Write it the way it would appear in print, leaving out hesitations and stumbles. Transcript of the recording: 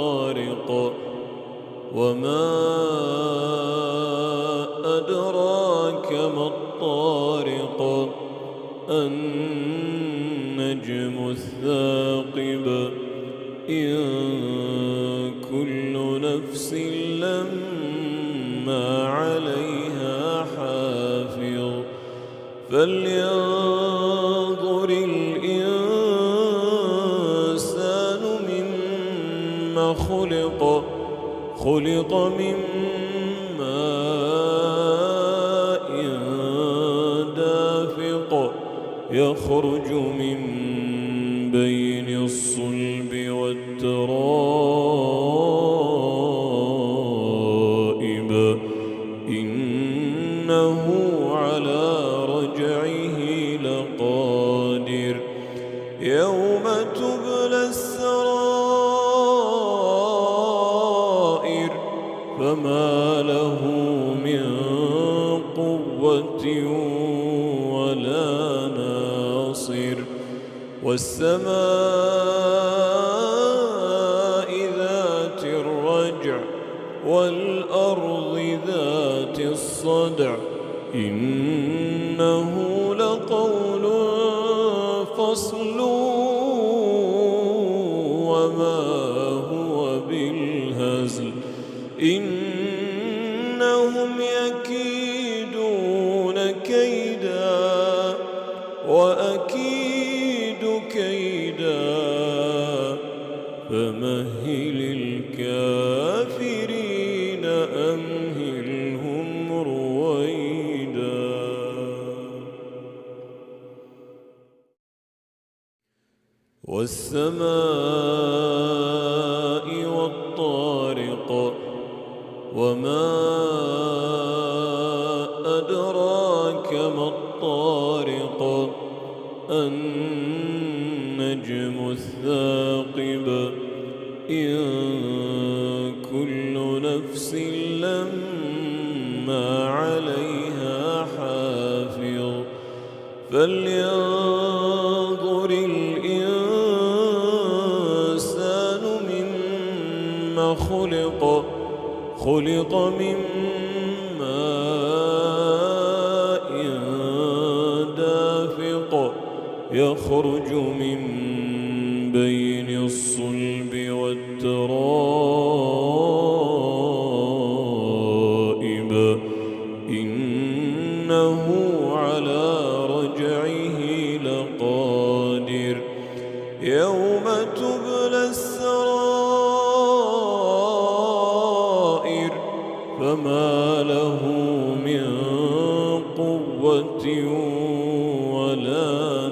الطارق وما أدراك ما الطارق النجم الثاقب إن كل نفس لما عليها حافظ فلينظر الإنسان مما خلق من ماء دافق يخرج من بين الصلب والترائب إنه على رجعه لقادر يوم تبلى السرائر فما له من قوة ولا ناصر والسماء ذات الرجع والأرض ذات الصدع إنه لقول فصل وما هو بالهزل إنهم يكيدون كيدا وأكيد كيدا فمهل الكافرين أمهلهم رويدا والسماء والطارق وما أدراك ما الطارق النجم الثاقب إن كل نفس لما عليها حافظ فلينظر الإنسان مما خلق من ماء دافق يخرج من بين الصلب والترائب إنه على رجعه لقادر يوم تبلى السرائر فما له من قوة